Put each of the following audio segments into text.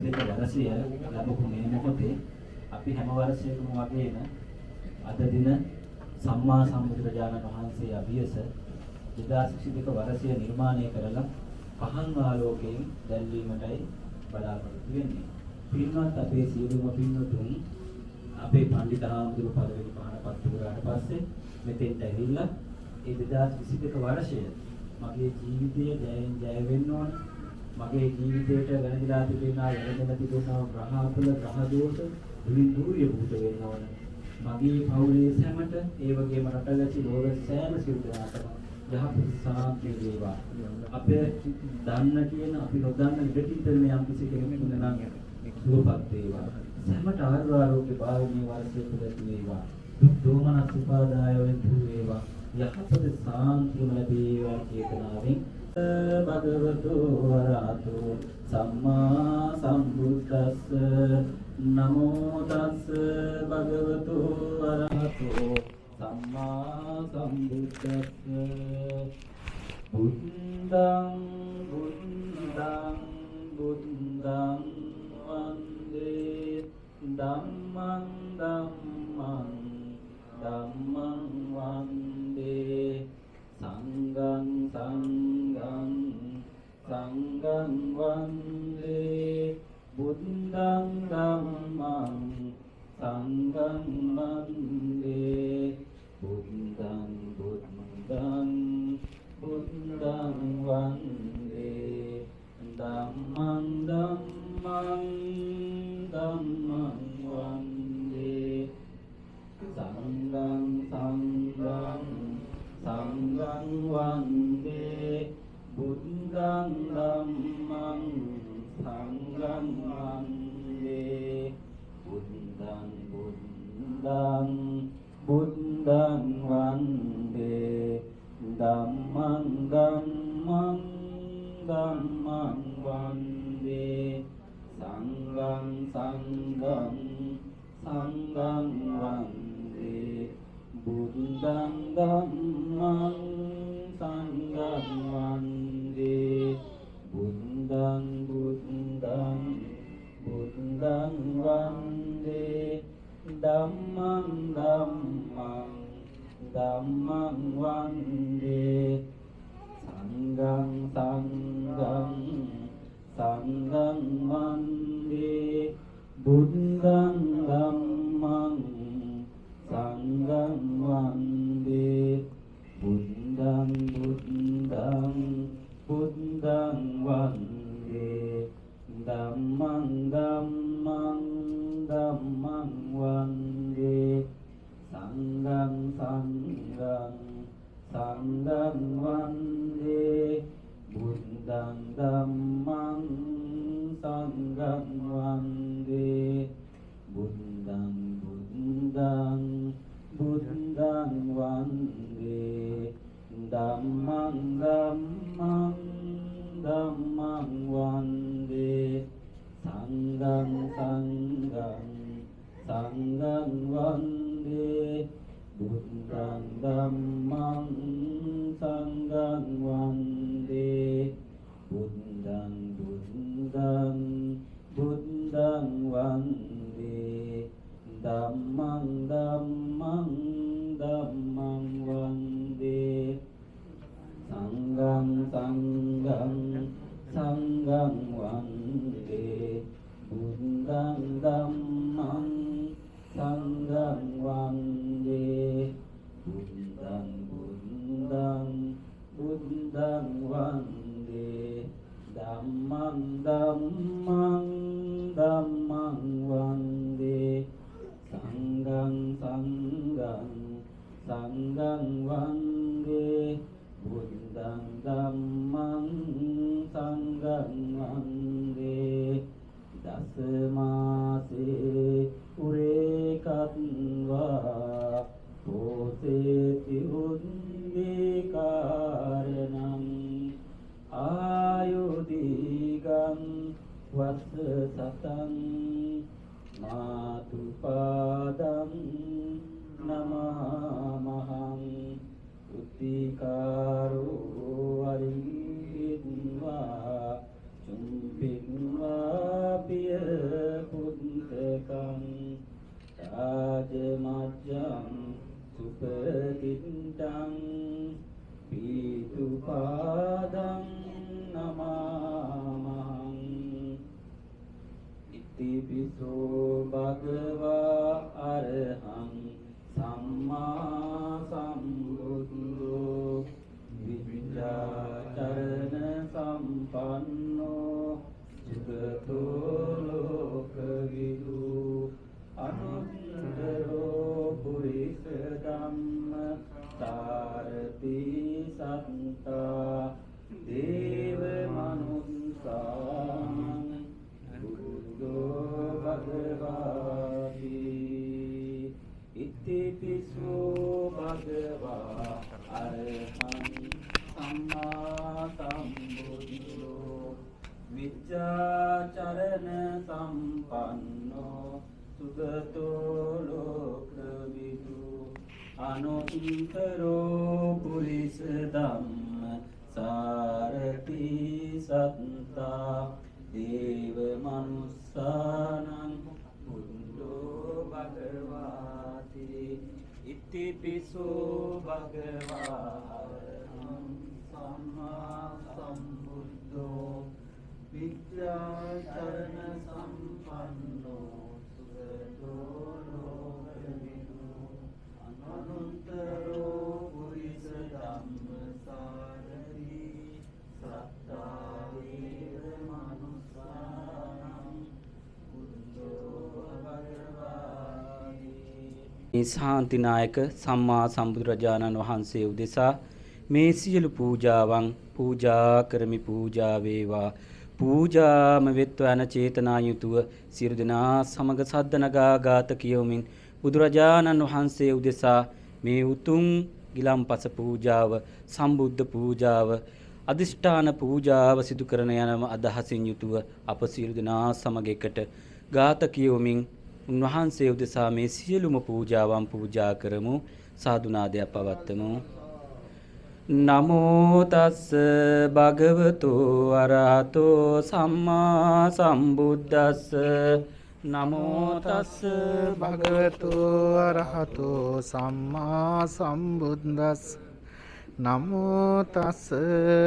දෙක වර්ෂය ලැබපු මේ මොහොතේ අපි හැම වර්ෂයකම වගේම අද දින සම්මා සම්බුදුරජාණන් වහන්සේ අභියස 2022 වර්ෂය නිර්මාණය කරලා පහන් ආලෝකයෙන් දැල්වීමටයි බලාපොරොත්තු වෙන්නේ. පින්වත් අපේ සියලුම පින්වතුන් අපේ පඬිත හාමුදුරු පළවෙනි පහන පත්තු කරාට පස්සේ මෙතෙන්ට ඇවිල්ලා ඒ 2022 වර්ෂය මගේ ජීවිතයේ ජයෙන් ජය වෙන්න ඕන. මගේ ජීවිතයට වැළඳලා තිබෙනා වැළඳලා තිබෙනා ග්‍රහපල ග්‍රහ දෝෂ දුරින් දුරිය භූත වෙන්න ඕන. මගේ පවුලේ සැමට ඒ වගේම රටවැසි ලෝක සෑම සිවුරාටම යහපත් සාන්තිය වේවා. අපේ දන්න කියන අපි නොදන්න ඉඩකින් මේ යම් කිසි කෙනෙක් ඉන්නා නම් සුවපත් වේවා. සෑමට ආරෝග්‍ය භාවනීය වාසය තුළ වේවා. දුක් දෝමනස් උපාදාය වේවා. යහපත් සාන්තිය ලැබේවා චේතනාවෙන් භගවතු වරහතු සම්මා සම්බුද්දස්ස නමෝ තස්ස භගවතු වරහතු සම්මා සම්බුද්දස්ස බුද්ධං බුද්ධං බුද්ධං වන්දේ ධම්මං ධම්මං ධම්මං වන්දේ සංඝං සංඝං සංඝං වන්දේ බුද්ධං ධම්මං සංඝං වන්දේ බුද්ධං බුද්ධං බුද්ධං වන්දේ ධම්මං ධම්මං ධම්මං වන්දේ සංඝං සංඝං සංඝං වන්දේ බුද්ධං ධම්මං සංඝං වන්දේ බුද්ධං බුද්ධං බුද්ධං වන්දේ ධම්මං ධම්මං ධම්මං වන්දේ සංඝං සංඝං සංඝං වන්දේ බුද්ධං ධම්මං සංඝං වන්දේ බුද්ධං බුද්ධං බුද්ධං වන්දේ ධම්මං ධම්මං ධම්මං වන්දේ සංඝං සංඝං සංඝං වන්දේ බුද්ධං ධම්මං සංඝං වන්දේ බුද්ධං බුද්ධං බුද්ධං වන්දේ ධම්මං ධම්මං ධම්මං වන්දේ සංඝං සංඝං සංඝං වන්දේ බුද්ධං ධම්මං සංඝං වන්දේ බුද්ධං බුද්ධං බුද්ධං වන්දේ ධම්මං ධම්මං ධම්මං වන්දේ සංඝං සංඝං සංඝං වන්දේ බුද්ධං ධම්මං සංඝං වන්දේ බුද්ධං බුද්ධං බුද්ධං වන්දේ ධම්මං ධම්මං ධම්මං වන්දේ සංඝං සංඝං සංඝං වන්දේ බුද්ධං ධම්මං සංඝං වන්දේ බුද්ධං බුද්ධං බුද්ධං වන්දේ ධම්මං ධම්මං ධම්මං වන්දේ සංඝං සංඝං සංඝං වන්දේ බුද්ධං ධම්මං සංඝං වන්දේ දසමාසේ උරේකත්වා පෝසේති උන්දී කාරණං ආයුදීගං වස්ස සතං මාතුපාදං නමහං උත්තිකාරෝ අරින්වා චුම්පින්වා පිය පිසෝ භගවා අරහං සම්මා සම්බුද්ධෝ විද්‍යාචරණ සම්පන්නෝ සුගතෝ ලෝකවිදු අනුත්තරෝ පුරිස ධම්ම සාරති සත්තා දේව මනුස්සාං බුද්ධෝ භගවාති ඉතිපිසෝ භගවා අරහං සම්මා සම්බුද්ධෝ විද්‍යාචරණ සම්පන්නෝ සුගතෝ ලෝකවිදු අනුත්තරෝ පුරිස ධම්ම සාරති සත්තා දේව මනුස්සානං බුද්ධෝ භගවාති ඉතිපිසෝ භගවා අරහං සම්මා සම්බුද්ධෝ විද්‍යාචරණ සම්පන්නෝ සුගතෝ ලෝකවිදු අනුත්තරෝ පුරිස ධම්ම සාරති සත්තා දේව මනුස්සානං බුද්ධෝ භගවාති. ශාන්තිනායක සම්මා සම්බුදුරජාණන් වහන්සේ උදෙසා මේ සියලු පූජාවන් පූජා කරමි. පූජා වේවා. පූජාම වෙත්වා යන චේතනා යුතුව සියලු දෙනා සමග සද්ද නගා ගාත කියවමින් බුදුරජාණන් වහන්සේ උදෙසා මේ උතුම් ගිලම්පස පූජාව, සම්බුද්ධ පූජාව, අදිෂ්ඨාන පූජාව සිදු කරන යන අදහසින් යුතුව අප සියලු දෙනා සමග එකට ගාත කියවමින් උන්වහන්සේ උදෙසා මේ සියලුම පූජාවන් පූජා කරමු. සාදුනාදයක් පවත්වමු. නමෝ තස්ස භගවතු අරහතෝ සම්මා සම්බුද්දස්ස. නමෝ තස්ස භගවතු අරහතෝ සම්මා සම්බුද්දස්ස. නමෝ තස්ස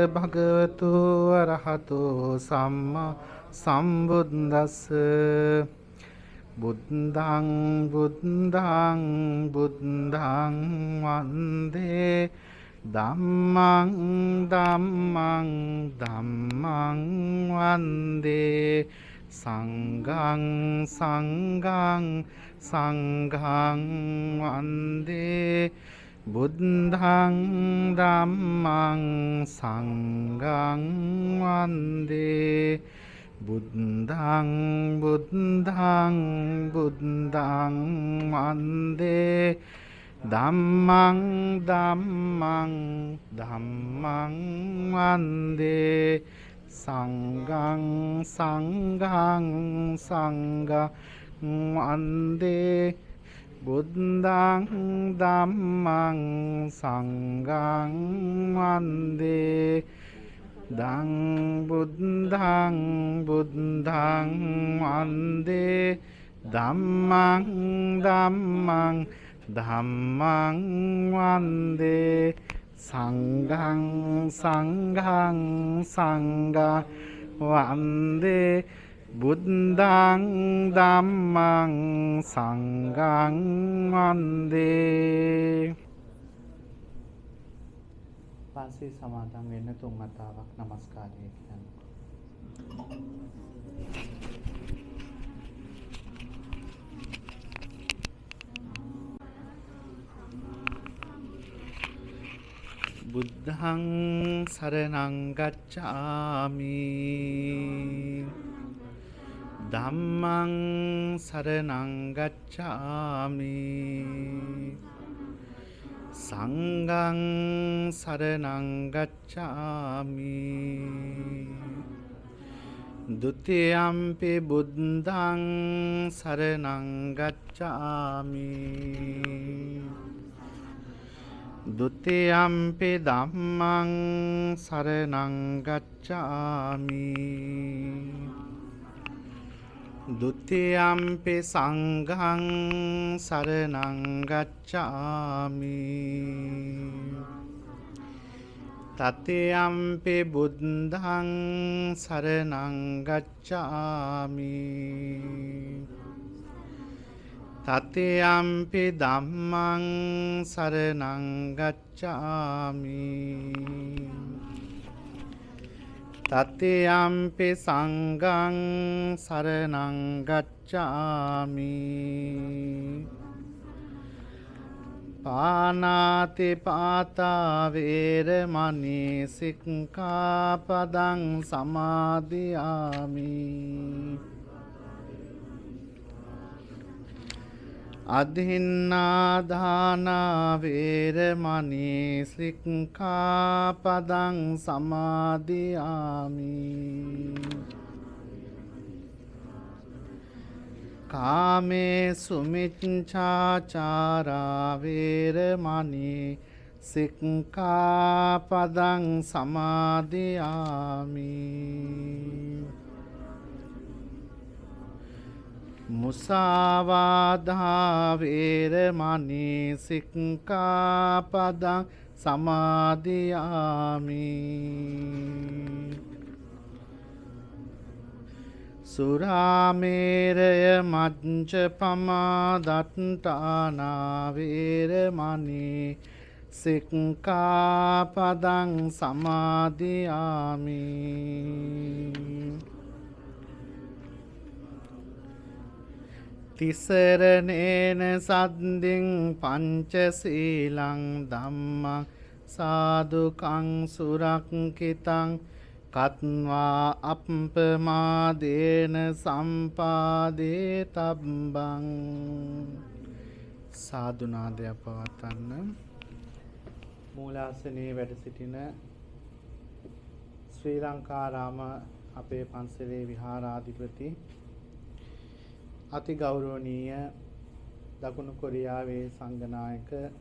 භගවතු අරහතෝ සම්මා සම්බුද්දස්ස. බුද්ධං බුද්ධං බුද්ධං වන්දේ ධම්මං ධම්මං ධම්මං වන්දේ සංඝං සංඝං සංඝං වන්දේ බුද්ධං ධම්මං සංඝං වන්දේ බුද්ධං බුද්ධං බුද්ධං වන්දේ ධම්මං ධම්මං ධම්මං වන්දේ සංඝං සංඝං සංඝං වන්දේ බුද්ධං ධම්මං සංඝං වන්දේ දං බුද්ධං බුද්ධං වන්දේ ධම්මං ධම්මං ධම්මං වන්දේ සංඝං සංඝං සංඝං වන්දේ බුද්ධං ධම්මං සංඝං වන්දේ. පන්සිල් සමාදන් වෙන්න 3 වතාවක් নমස්කාරය කියන්න. බුද්ධං සරණං ගච්ඡාමි ධම්මං සරණං ගච්ඡාමි සංඝං සරණං ගච්ඡාමි ဒ ුතියම්පි බුද්ධං සරණං ගච්ඡාමි ဒ ුතියම්පි ධම්මං සරණං ගච්ඡාමි ဒ ුතියම්පි සංඝං සරණං ගච්ඡාමි තතයම්පි බුද්ධං සරණං ගච්ඡාමි තතයම්පි ධම්මං සරණං ගච්ඡාමි තතයම්පි සංඝං සරණං ගච්ඡාමි පානාති පාතා වේරමණී සික්ඛාපදං සමාදියාමි අදින්නාදාන වේරමණී සික්ඛාපදං සමාදියාමි කාමේසු මිච්ඡාචාරා වේරමණී සික්ඛාපදං සමාදියාමි මුසාවාදා වේරමණී සික්ඛාපදං සමාදියාමි සුරාමේරය මච්ඡපමා දට්ඨානා වේරමණී සික්ඛාපදං සමාදියාමි තිසරණේන සද්දින් පංචශීලං ධම්මං සාදුකං සුරක්ඛිතං කତ୍වා අප්පමාදේන සම්පාදේ තබ්බං සාදුනාදයක් පවත්වන්න මූලාසනයේ වැඩ සිටින ශ්‍රී ලංකාරාම අපේ පන්සලේ විහාරාධිපති අති ගෞරවනීය දකුණු කොරියාවේ සංඝනායක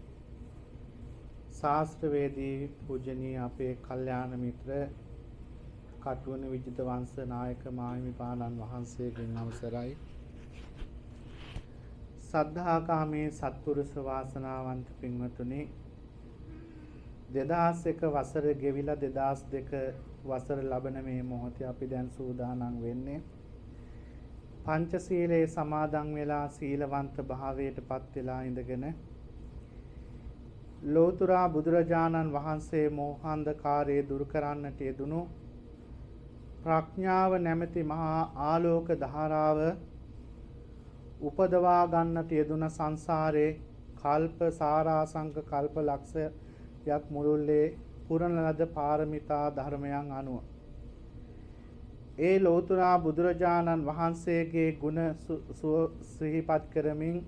ශාස්ත්‍රවේදී පූජනීය අපේ කල්යාණ මිත්‍ර කටුවන විජිත වංශ නායක මාහිමිපාණන් වහන්සේගෙන් අවසරයි සද්ධාකාමී සත්පුරුෂ වාසනාවන්ත පින්වතුනි 2001 වසර ගෙවිලා 2002 වසර ලබන මේ මොහොතේ අපි දැන් සූදානම් වෙන්නේ පංචශීලයේ සමාදන් වෙලා සීලවන්ත භාවයට පත් වෙලා ඉඳගෙන ලෝතුරා බුදුරජාණන් වහන්සේ මෝහාන්ධකාරය දුරු කරන්නට යෙදුණු ප්‍රඥාව නැමැති මහා ආලෝක ධාරාව උපදවා ගන්නට යෙදුන සංසාරේ කල්ප සාරාසංක කල්ප ලක්ෂයක් මුළුල්ලේ පුරන ලද පාරමිතා ධර්මයන් අනුව ඒ ලෝතුරා බුදුරජාණන් වහන්සේගේ ගුණ සිහිපත් කරමින්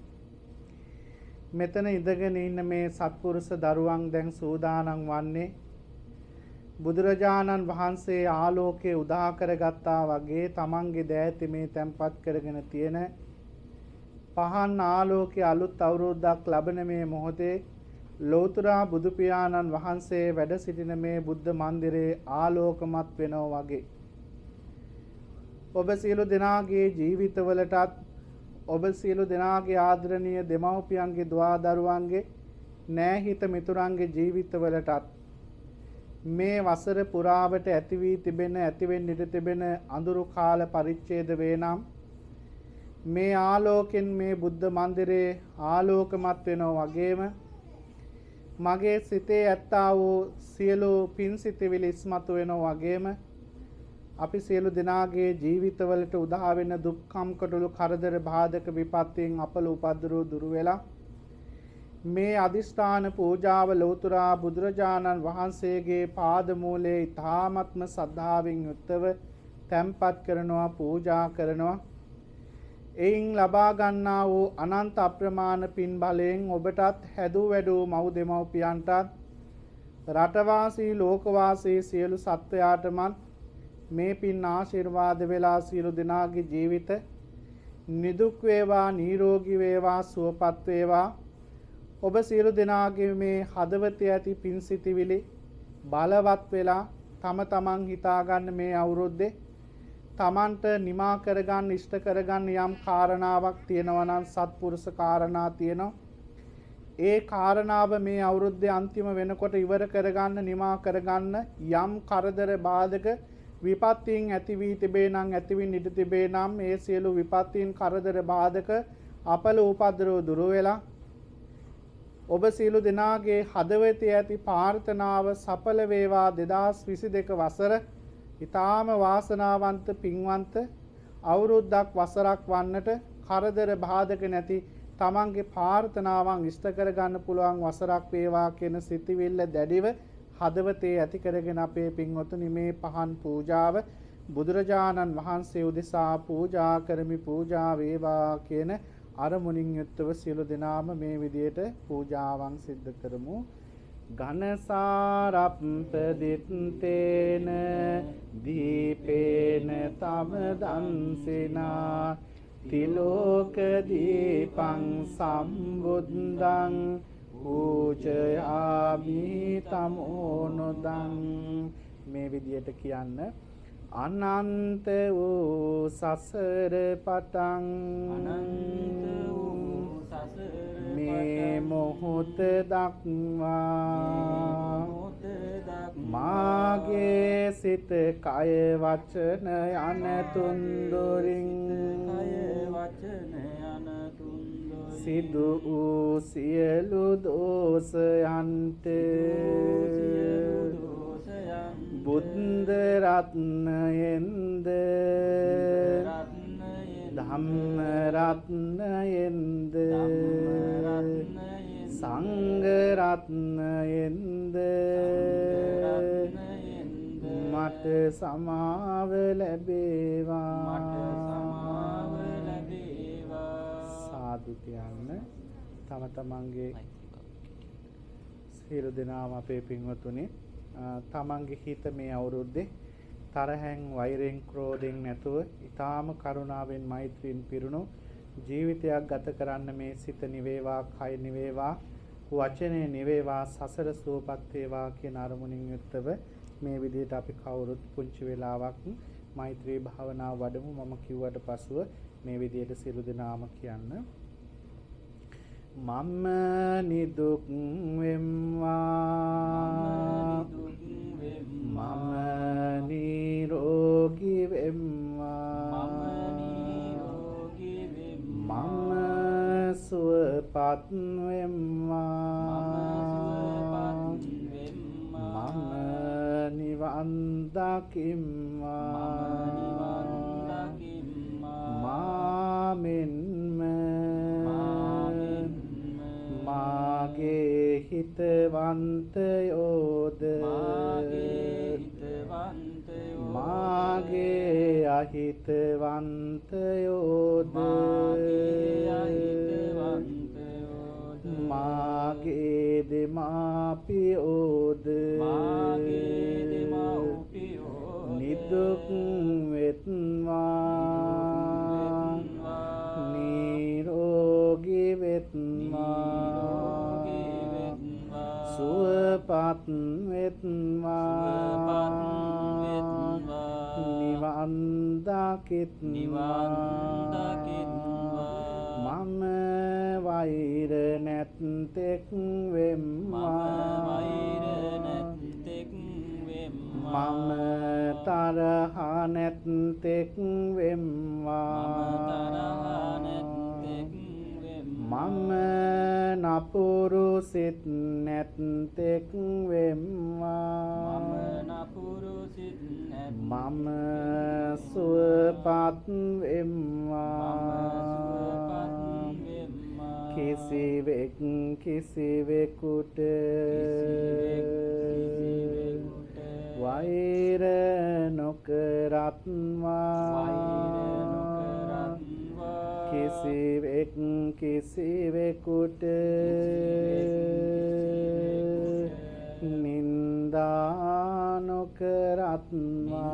මෙතන ඉඳගෙන ඉන්න මේ සත්පුරුෂ දරුවන් දැන් සූදානම් වන්නේ බුදුරජාණන් වහන්සේ ආලෝකයේ උදා කරගත්තා වගේ තමන්ගේ දෑති මේ තැන්පත් කරගෙන තියෙන පහන් ආලෝකයේ අලුත් අවුරුද්දක් ලබන මේ මොහොතේ ලෝතුරා බුදු පියාණන් වහන්සේ වැඩ සිටින මේ බුද්ධ මන්දිරයේ ආලෝකමත් වෙනවා වගේ ඔබ සියලු දෙනාගේ ජීවිතවලටත් ඔබ සියලු දෙනාගේ ආදරණීය දෙමව්පියන්ගේ දුවා දරුවන්ගේ නෑහිත මිතුරන්ගේ ජීවිතවලටත් මේ වසර පුරාවට ඇති වී තිබෙන ඇතිවෙන්නට තිබෙන අඳුරු කාල පරිච්ඡේද වේ නම් මේ ආලෝකෙන් මේ බුද්ධ මන්දිරේ ආලෝකමත් වෙනවා වගේම මගේ සිතේ ඇත්තා වූ සියලු පින් සිතිවිලි ඉස්මතු වෙනවා වගේම අපි සියලු දෙනාගේ ජීවිතවලට උදා වෙන දුක්ඛම් කටළු කරදර බාධක විපත්තියෙන් අපල උපද්දරෝ දුරු වෙලා මේ අදිෂ්ඨාන පූජාව ලෝතුරා බුදුරජාණන් වහන්සේගේ පාද මූලයේ ඊ타ත්ම සද්ධාවෙන් යුක්තව තැන්පත් කරනවා පූජා කරනවා එයින් ලබා ගන්නා වූ අනන්ත අප්‍රමාණ පින් බලයෙන් ඔබටත් හැදූ වැඩූ මව් දෙමව්පියන්ටත් රටවාසී ලෝකවාසී සියලු සත්වයාටමත් මේ පින් ආශිර්වාද වෙලා සියලු දෙනාගේ ජීවිත නිදුක් වේවා නිරෝගී වේවා සුවපත් වේවා ඔබ සියලු දෙනාගේ මේ හදවතේ ඇති පින් සිතිවිලි බලවත් වෙලා තම තමන් හිතා ගන්න මේ අවුරුද්දේ තමන්ට නිමා කරගන්න ඉෂ්ට කරගන්න යම් කාරණාවක් තියෙනවා නම් සත්පුරුෂ කාරණා තියෙනවා ඒ කාරණාව මේ අවුරුද්දේ අන්තිම වෙනකොට ඉවර කරගන්න නිමා කරගන්න යම් කරදර බාධක විපත්තීන් ඇති වී තිබේ නම් ඇතිවින් ඉඳ තිබේ නම් මේ සියලු විපත්තීන් කරදර බාධක අපල උපද්‍රව දුර වෙලා ඔබ සියලු දෙනාගේ හදවතේ ඇති ප්‍රාර්ථනාව සඵල වේවා 2022 වසර ඊටාම වාසනාවන්ත පින්වන්ත අවුරුද්දක් වසරක් වන්නට කරදර බාධක නැති තමන්ගේ ප්‍රාර්ථනාවන් ඉෂ්ට කරගන්න පුළුවන් වසරක් වේවා කියන සිතිවිල්ල දැඩිව හදවතේ ඇති කරගෙන අපේ පින්වතුනි මේ පහන් පූජාව බුදුරජාණන් වහන්සේ උදෙසා පූජා කරමි පූජා වේවා කියන අරමුණින් යුක්තව සියලු දෙනාම මේ විදියට පූජාවන් සිද්ධ කරමු. ඝනසාරප්පදිත්තේන දීපේන තම දන්සිනා තිලෝක දීපං සම්බුද්ධං පූජයාමි තමෝනොදං. මේ විදියට කියන්න. අනන්ත වූ සසර පටන් මේ මොහොත දක්වා මාගේ සිත කය වචන යන තුන්දොරින් සිදු වූ සියලු දෝෂයන්ට බුද්ධ රත්නයෙන්ද ධම්ම රත්නයෙන්ද සංඝ රත්නයෙන්ද මට සමාව ලැබේවා සාදු කියන්න. තම තමන්ගේ සියලු දෙනාම අපේ පින්වතුනි තමන්ගේ හිත මේ අවුරුද්දේ තරහෙන් වෛරෙන් ක්‍රෝධෙන් නැතුව ඊටාම කරුණාවෙන් මෛත්‍රියෙන් පිරුණු ජීවිතයක් ගත කරන්න මේ සිත නිවේවා කය නිවේවා වචනේ නිවේවා සසර සුවපත් වේවා කියන අරමුණින් යුක්තව මේ විදිහට අපි කවුරුත් පුංචි වෙලාවක් මෛත්‍රී භාවනාව වඩමු. මම කිව්වට පසුව මේ විදිහට සියලු දෙනාම කියන්න. මම නිදුක් වෙම්වා මම නිරෝගී වෙම්වා මම සුවපත් වෙම්වා මම නිවන් දකිම්වා මාමෙන්ම මාගේ හිතවන්තයෝද මාගේ අහිතවන්තයෝද මාගේ දෙමාපියෝද නිදුක් වෙත්වා නිරෝගී වෙත්වා සුවපත් වෙත්වා නිවන් දකිත්වා මම වෛර නැත්තෙක් වෙම්වා මම තරහ නැත්තෙක් වෙම්වා මම නපුරු සිත් නැත්තෙක් වෙම්වා මම සුවපත් වෙම්වා කිසිවෙක් කිසිවෙකුට වෛර නොකරත්වා කිසිවෙක් කිසිවෙකුට නින්දා නොකරත්වා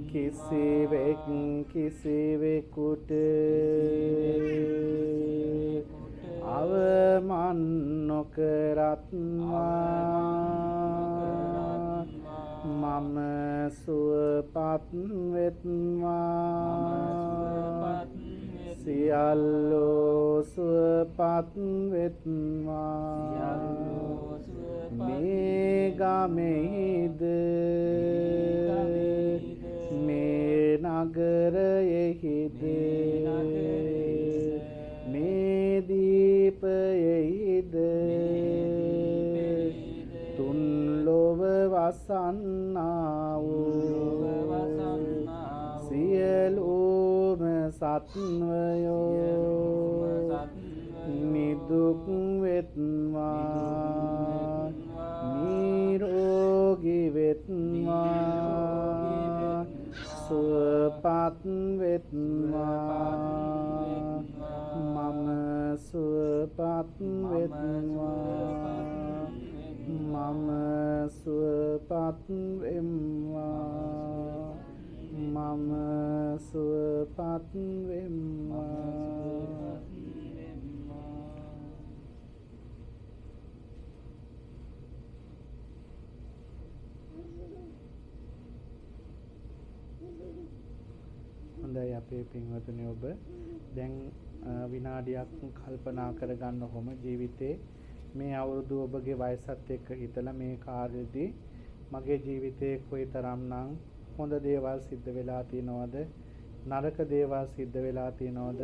කිසිවෙක් කිසිවෙකුට අවමන් නොකරත්වා මම සුවපත් වෙත්වා සියල්ලෝ සුවපත් වෙත්වා මේ ගමෙහිද මේ නගරයෙහිද මේ දීපයෙහිද තුන් ලොව වසන්නා වූ සියලුම සත්වයෝ නිදුක් වෙත්වා නිරෝගී වෙත්වා සුවපත් වෙත්වා මම සුවපත් වෙත්වා මම සුවපත් වෙම්වා මම සුවපත් වෙම්වා හොඳයි අපේ පින්වතුනි ඔබ දැන් විනාඩියක් කල්පනා කරගන්න කොහොම ජීවිතේ මේ අවුරුදු ඔබගේ වයසත් එක්ක හිතලා මේ කාර්යදී මගේ ජීවිතේ කොයිතරම්නම් හොඳ දේවල් සිද්ධ වෙලා තියෙනවද නරක දේවල් සිද්ධ වෙලා තියෙනවද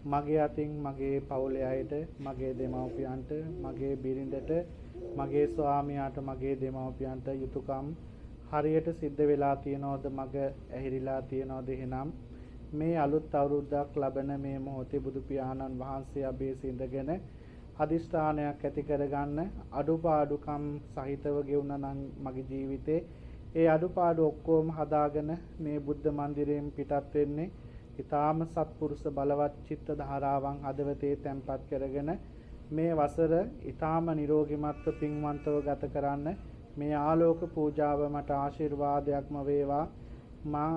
මගේ අතින් මගේ පවුලේ අයට මගේ දෙමව්පියන්ට මගේ බිරිඳට මගේ ස්වාමියාට මගේ දෙමව්පියන්ට යුතුයකම් හරියට සිද්ධ වෙලා තියෙනවද මග ඇහිරිලා තියෙනවද එහෙනම් මේ අලුත් අවුරුද්දක් ලබන මේ මොහොතේ බුදු පියාණන් වහන්සේ අභියස ඉඳගෙන අදිෂ්ඨානයක් ඇති කරගන්න අඩුපාඩුකම් සහිතව ගෙවුණා නම් මගේ ජීවිතේ ඒ අඩුපාඩු ඔක්කොම හදාගෙන මේ බුද්ධ මන්දිරයෙන් පිටත් වෙන්නේ ඊටාම සත්පුරුෂ බලවත් චිත්ත ධාරාවන් හදවතේ තැන්පත් කරගෙන මේ වසර ඊටාම නිරෝගීමත්ව පින්වන්තව ගත කරන්න මේ ආලෝක පූජාව මට ආශිර්වාදයක්ම වේවා මා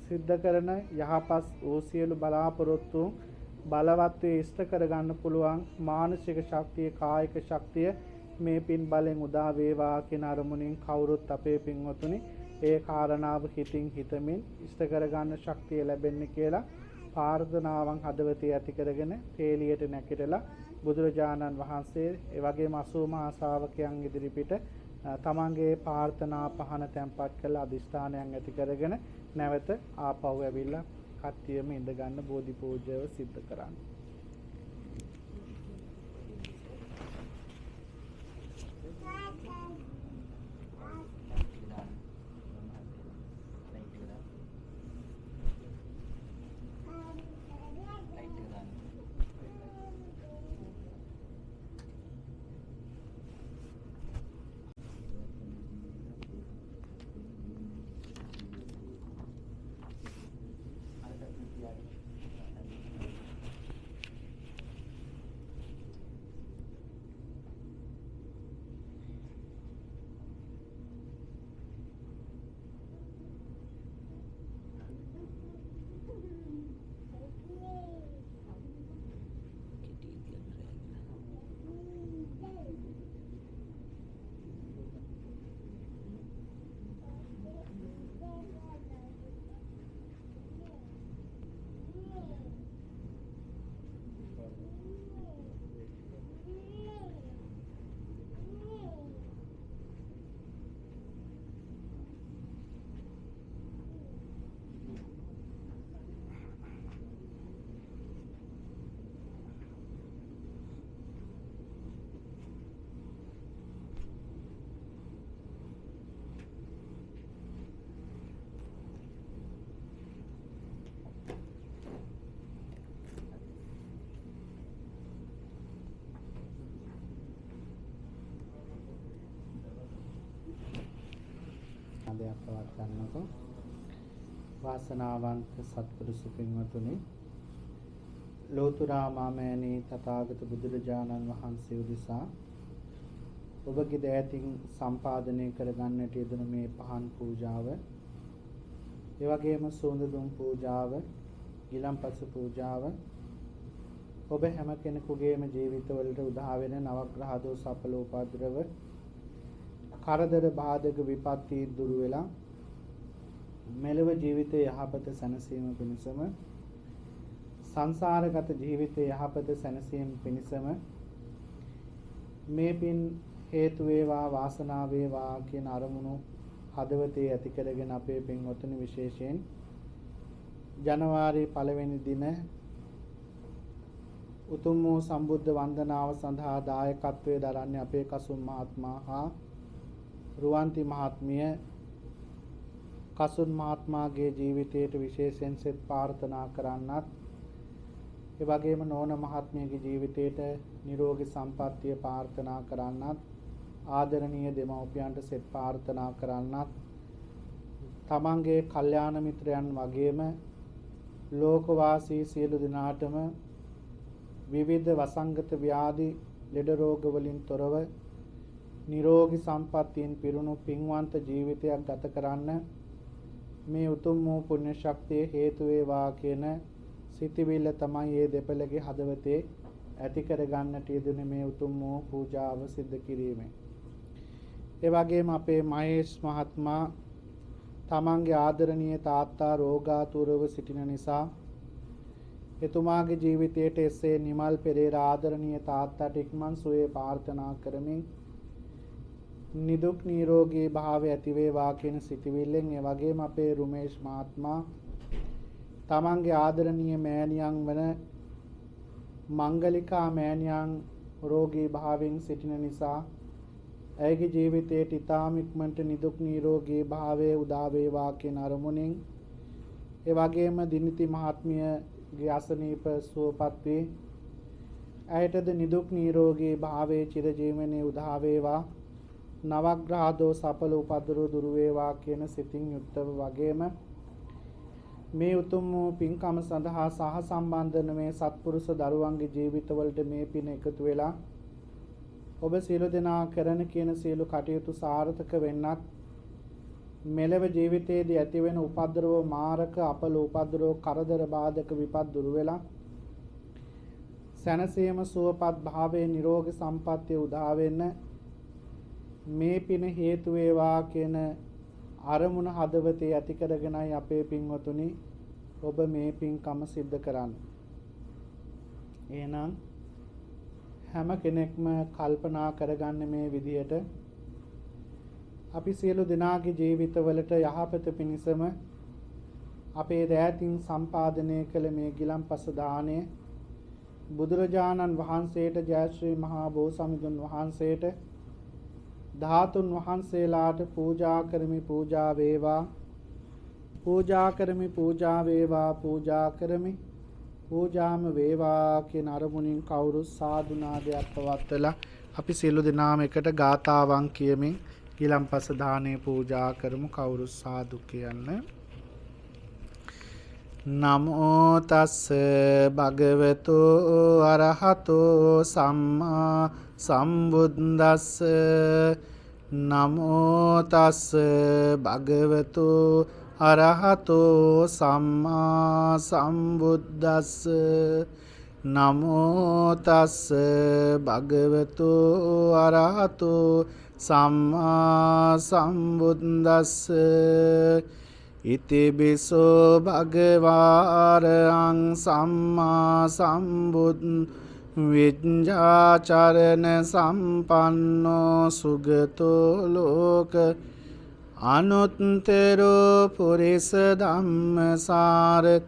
සිද්ධ කරන යහපත් වූ සියලු බලාපොරොත්තු බලවත් වේ ඉෂ්ට කරගන්න පුළුවන් මානසික ශක්තිය කායික ශක්තිය මේ පින් බලෙන් උදා වේවා කියන අරමුණින් කවුරුත් අපේ පින්වතුනි ඒ කාරණාව හිතින් හිතමින් ඉෂ්ට කරගන්න ශක්තිය ලැබෙන්නේ කියලා ප්‍රාර්ථනාවන් හදවතේ ඇති කරගෙන තේලියට නැගිටලා බුදුරජාණන් වහන්සේ ඒ වගේම 80 මහා ශ්‍රාවකයන් ඉදිරිපිට තමන්ගේ ප්‍රාර්ථනා පහන තැන්පත් කළ අදිෂ්ඨානයන් ඇති කරගෙන නැවත ආපහු ඇවිල්ලා කට්ටියම ඉඳ ගන්න බෝධි පූජාව සිද්ධ කරන්න. දෙයක් පවත්වන්නකො වාසනාවන්ත සත්පුරුෂ පින්වතුනි ලෝතුරා මාමෑණී තථාගත බුදුරජාණන් වහන්සේ උදෙසා ඔබගේ දෑතින් සම්පාදනය කරගන්නට යෙදුණු මේ පහන් පූජාව ඒ වගේම සුවඳ දුම් පූජාව ගිලන්පස පූජාව ඔබ හැම කෙනෙකුගේම ජීවිතවලට උදා වෙන නවග්‍රහ දෝෂ අපලෝපද්‍රව කරදර බාධක විපත්ති දුරු වෙලා මෙලව ජීවිතයේ යහපත සැනසීම පිණිසම සංසාරගත ජීවිතයේ යහපත සැනසීම පිණිසම මේ පින් හේතු වේවා වාසනාව වේවා කියන අරමුණු හදවතේ ඇති කරගෙන අපේ පින්වතුනි විශේෂයෙන් ජනවාරි 1 වෙනි දින උතුම් වූ සම්බුද්ධ වන්දනාව සඳහා දායකත්වයේ දරන්නේ අපේ කසුන් මහත්මයා හා රුවන්ති මහත්මිය. කසුන් මහත්මයාගේ ජීවිතයට විශේෂයෙන් සෙත් ප්‍රාර්ථනා කරන්නත් ඒ වගේම නෝන මහත්මියගේ ජීවිතයට නිරෝගී සම්පන්නිය ප්‍රාර්ථනා කරන්නත් ආදරණීය දෙමව්පියන්ට සෙත් ප්‍රාර්ථනා කරන්නත් තමන්ගේ කල්යාණ මිත්‍රයන් වගේම ලෝකවාසී සියලු දෙනාටම විවිධ වසංගත ව්‍යාධි ලෙඩ රෝග වලින් තොරව නිරෝගී සම්පන්නියෙන් පිරුණු පින්වන්ත ජීවිතයක් ගත කරන්න මේ උතුම් වූ පුණ්‍ය ශක්තිය හේතු වේවා කියන සිතවිල්ල තමයි මේ දෙපළගේ හදවතේ ඇති කර ගන්නට යෙදුනේ මේ උතුම් වූ පූජාව සිද්ධ කිරීමෙන්. ඒ වගේම අපේ මහේෂ් මහත්මයා තමන්ගේ ආදරණීය තාත්තා රෝගාතුරව සිටින නිසා එතුමාගේ ජීවිතයට එසේ නිමල් පෙරේරා ආදරණීය තාත්තාට ඉක්මන් සුවය ප්‍රාර්ථනා කරමින් නිදුක් නිරෝගී භාවය ඇති වේවා කියන සිතවිල්ලෙන් ඒ වගේම අපේ රුමේෂ් මහත්මයා තමන්ගේ ආදරණීය මෑණියන් වන මංගලිකා මෑණියන් රෝගී භාවයෙන් සිටින නිසා ඇයගේ ජීවිතයට ඉතාම ඉක්මනට නිදුක් නිරෝගී භාවය උදා වේවා කියන අරමුණින් ඒ වගේම දිනිති මහත්මියගේ අසනීප සුවපත් වේ ඇයටද නිදුක් නිරෝගී භාවයේ චිරජීවනයේ උදා වේවා නවග්‍රහ දෝෂ අපල උපද්දව දුරු වේවා කියන සිතින් යුක්තව වගේම මේ උතුම් වූ පින්කම සඳහා සහ සම්බන්ධන මේ සත්පුරුෂ දරුවන්ගේ ජීවිතවලට මේ පින එකතු වෙලා ඔබ සියලු දෙනා කරන කියන සියලු කටයුතු සාර්ථක වෙන්නත් මෙලව ජීවිතයේදී ඇතිවෙන උපද්දව මාරක අපල උපද්දව කරදර බාධක විපත් දුරු වෙලා සැනසීම සුවපත් භාවයේ නිරෝගී සම්පන්නිය උදා වෙන්න මේ පින හේතු වේවා කියන අරමුණ හදවතේ ඇති කරගෙනයි අපේ පින්වතුනි ඔබ මේ පින්කම සිද්ධ කරන්නේ. එහෙනම් හැම කෙනෙක්ම කල්පනා කරගන්න මේ විදිහට අපි සියලු දෙනාගේ ජීවිතවලට යහපත පිණිසම අපේ දෑතින් සම්පාදනය කළ මේ ගිලන්පස දාණය බුදුරජාණන් වහන්සේට ජය ශ්‍රී මහා බෝසමිඳුන් වහන්සේට ධාතුන් වහන්සේලාට පූජා කරමි පූජා වේවා පූජා කරමි පූජා වේවා පූජා කරමි පූජාම වේවා කියන අරමුණින් කවුරු සාදු නාදයක් පවත්වලා අපි සියලු දෙනාම එකට ගාතාවන් කියමින් ගිලන්පස දාණය පූජා කරමු. කවුරු සාදු කියන්න. නමෝ තස්ස භගවතු අරහතෝ සම්මා සම්බුද්දස්ස නමෝ තස්ස භගවතු අරහතෝ සම්මා සම්බුද්දස්ස නමෝ තස්ස භගවතු අරහතෝ සම්මා සම්බුද්දස්ස ඉතිබිසෝ භගවාරං සම්මා සම්බුද්ද විඤ්ඤාචරණ සම්පන්නෝ සුගතෝ ලෝක අනුත්තරෝ පුරිස ධම්මසාර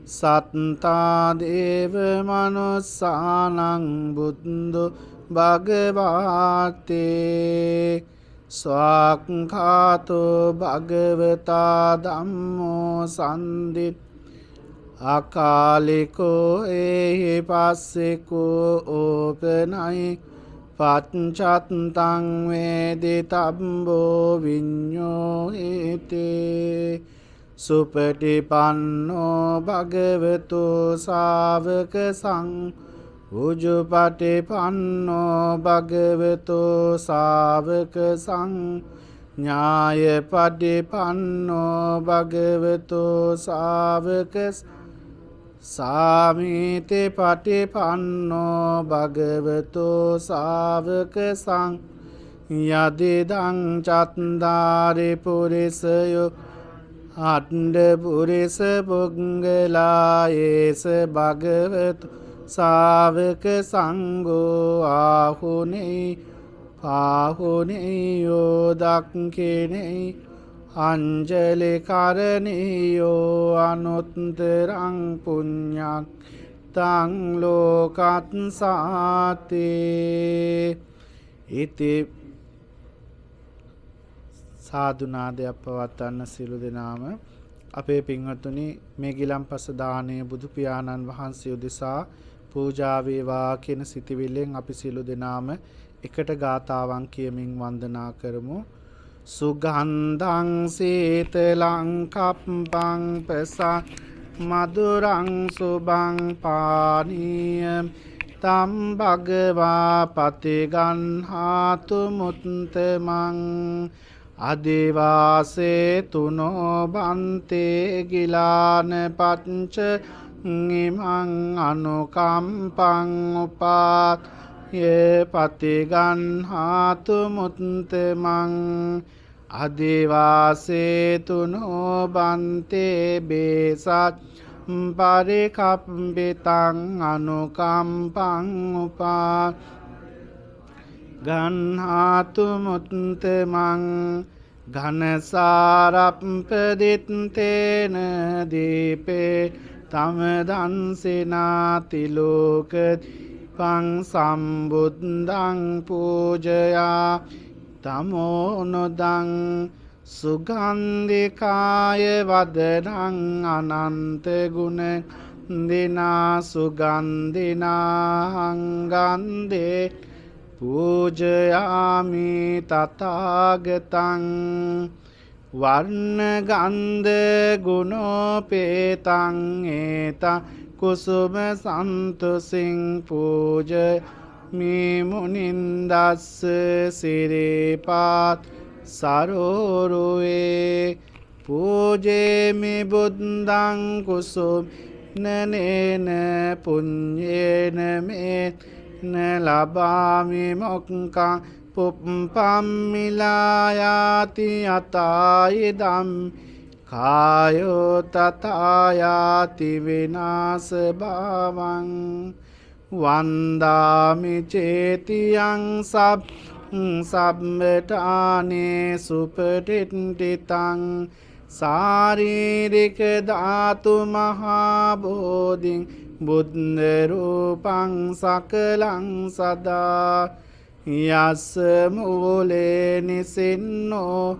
සත්තා දේව මනුස්සානං බුද්ධෝ භගවාතේ ස්වාක්ඛාතෝ භගවතා ධම්මෝ සම්දිත් අකාලිකෝ ඒහි පස්සිකෝ ඕපනයි පච්චත්තං වේදිතබ්බෝ විඤ්ඤෝ හේතේ සුපටිපන්නෝ භගවතු ශාවක උජුපටිපන්නෝ භගවතු ශාවක ඥායපටිපන්නෝ භගවතු ශාවක සාමීති පටිපන්නෝ භගවතු ශාවක යදිදං චත්තාරි පුරිසයෝ අණ්ඩ පුරිස පුංගලායේස භගවතු සාවක සංඝෝ ආහුනේ පාහුනේයෝ දක්ඛිනේ අංජලි කරණීයෝ අනුත්තරං පුඤ්ඤං තං ලෝකත්සාතේ ඉති සාදුනාදයක් පවත්වන්න සියලු දෙනාම අපේ පින්වත්තුනි මේ ගිලන්පස දාණය බුදු පියාණන් වහන්සේ උදෙසා පූජා වේවා කියන සිතවිල්ලෙන් අපි සියලු දෙනාම එකට ගාතාවන් කියමින් වන්දනා කරමු. සුගන්ධං සීතලං කප්පං පසං මధుරං සුභං පානීය තම් භගවා පතිගන්හාතු මුත්තමං අදිවාසේ තුනෝ බන්තේ ගිලාන පංච ඉමං අනුකම්පං උපාත් යේ පතිගන්හාතු මුත්තමං අදිවාසේ තුනෝ බන්තේ බේසත් පරිකප්පිතං අනුකම්පං උපාත් ගන්හාතු මුත්තමං ඝනසාරප්පදිත්තේන දීපේ තම දන්සිනාති ලෝක පං සම්බුද්ධං පූජයා තමෝ නොදං සුගන්ධිකාය වදනං අනන්ත ගුණ දිනා සුගන්ධිනාං ගන්ධේ පූජයාමි තථාගතං වර්ණ ගන්ධ ගුණෝපේතං ඒතං කුසුම සන්තුසින් පූජ මේ මුනින්දස්ස සිරිපාත් සරෝරුවේ පූජේමි බුද්ධං කුසුම් නනේන පුඤ්ඤේන මේ ලබාමි මොක්ඛං පුප්පම්මිලායාති අතායිදම් කායෝ තථායාති විනාශ භවං වන්දාමි චේතියං සබ්බඨානේ සුපටිට්ඨිතං සාරීරික ධාතු මහා බෝධින් බුද්ධ රූපං සකලං සදා යස්ස මූලේ නිසින්නෝ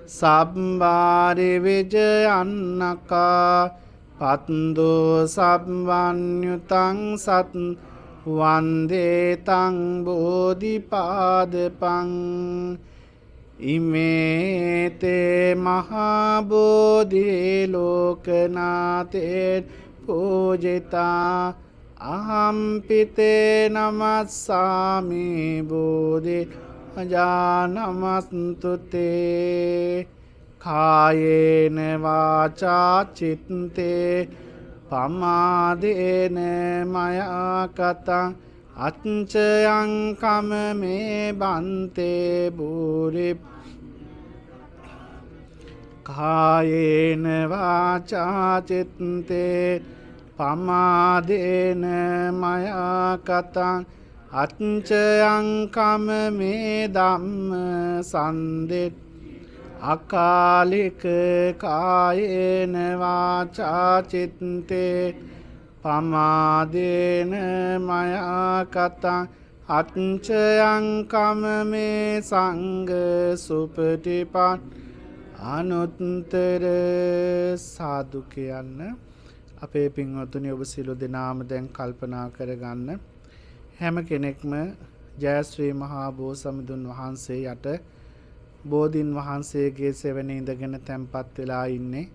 සබ්බාරි විජයන්නකා පත්දෝ සබ්වන්‍යුතං සත් වන්දේ තං බෝධිපාදපං ඉමේතේ මහා බෝධි ලෝකනාතේ පූජිතා අහම්පිතේ නමස්සාමි බෝධි අජානමස්තුතේ කායේන වාචා චිත්තේ පමාදේන මයා කතං අච්චයං කම මේ බන්තේ බුරි කායේන වාචා චිත්තේ පමාදේන මයා කතං අච්චයං කම මේ ධම්ම සන්දෙත් අකාලික කායේන වාචා චිත්තේ පමාදේන මයා කතං අච්චයං කම මේ සංඝ සුපටිපන් අනුත්තර සාදු කියන්න. අපේ පින්වතුනි ඔබ සියලු දෙනාම දැන් කල්පනා කරගන්න. හැම කෙනෙක්ම ජයශ්‍රී මහා බෝසමිඳුන් වහන්සේ යට බෝධීන් වහන්සේගේ සෙවණේ ඉඳගෙන තැන්පත් වෙලා ඉන්නේ.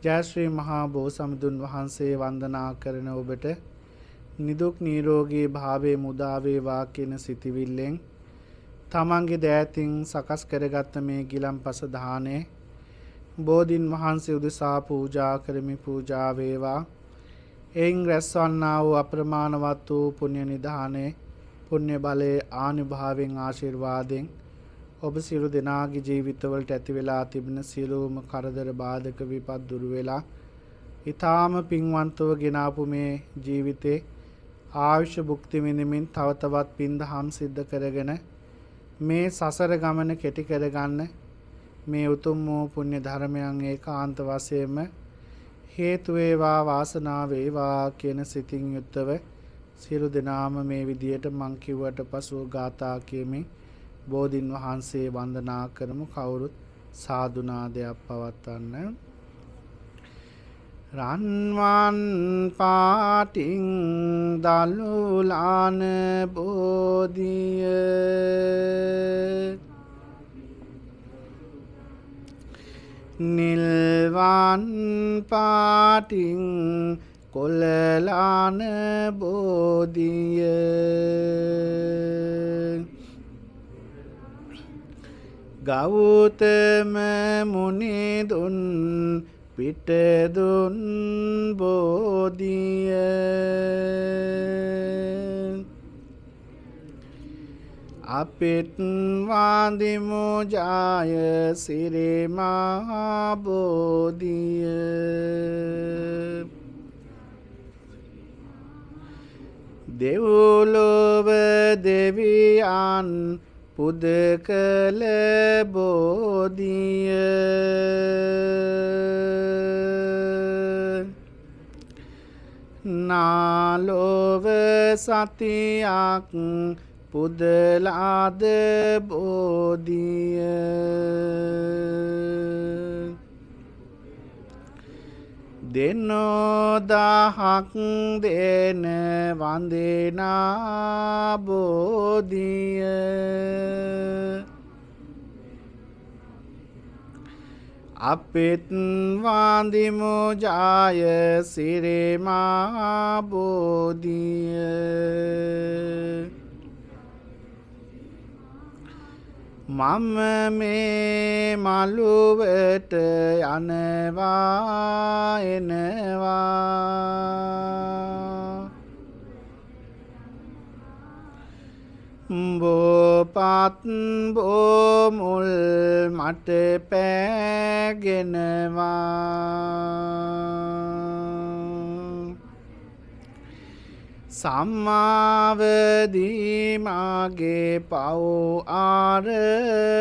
ජයශ්‍රී මහා බෝසමිඳුන් වහන්සේ වන්දනා කරන ඔබට නිදුක් නිරෝගී භාවයේ මුදා වේවා කියන සිතවිල්ලෙන් තමන්ගේ දෑතින් සකස් කරගත්ත මේ ගිලන්පස දාණය බෝධීන් වහන්සේ උදෙසා පූජා කරමි. පූජා වේවා. එයින් රැස්වන්නා වූ අප්‍රමාණවත් වූ පුණ්‍ය නිධානයේ පුණ්‍ය බලයේ ආනුභාවයෙන් ආශිර්වාදයෙන් ඔබ සියලු දෙනාගේ ජීවිතවලට ඇති වෙලා තිබෙන සියලුම කරදර බාධක විපත් දුරු වෙලා ඊ타ම පින්වන්තව ගෙනාපු මේ ජීවිතේ ආයුෂ භුක්ති විඳින්මින් තව තවත් පින් දහම් සිද්ධ කරගෙන මේ සසර ගමන කෙටි කරගන්න මේ උතුම් වූ පුණ්‍ය ධර්මයන් ඒකාන්ත වශයෙන්ම හේතු වේවා වාසනාව වේවා කියන සිතින් යුක්තව සියලු දෙනාම මේ විදියට මං කිව්වට පසුව ගාථා කියමින් බෝධින් වහන්සේ වන්දනා කරමු. කවුරුත් සාදුනාදයක් පවත්වන්න. රන්වන් පාටින් දලුලාන බෝධිය නිල්වන් පාටින් කොල්ලාන බෝධිය ගෞතම මුනිදුන් පිටදුන් බෝධිය අපිට වන්දිමු ජය සිරි මහා බෝධිය දෙව්ලොව දෙවියන් පුද කළ බෝධිය නාලොව සතියක් පුදලාද බෝධිය දෙනෝ දහක් දෙන වන්දනා බෝධිය අපිට වන්දිමු ජය සිරි මහා බෝධිය මම මේ මළුවට යනවා එනවා බෝපත් බෝමුල් මට පෑගෙනවා සම්මාවදී මාගේ පව් ආරවනවා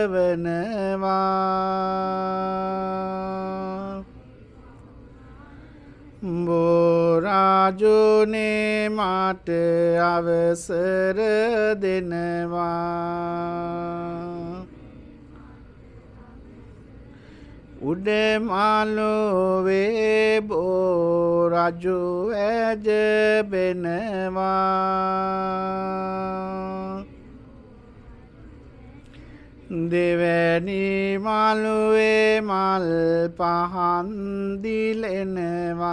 බෝරාජුනේ මට අවසර දෙනවා උඩමාලුවේ බෝරජු ඇජබෙනවා දෙවැනි මළුවේ මල් පහන් දිලෙනවා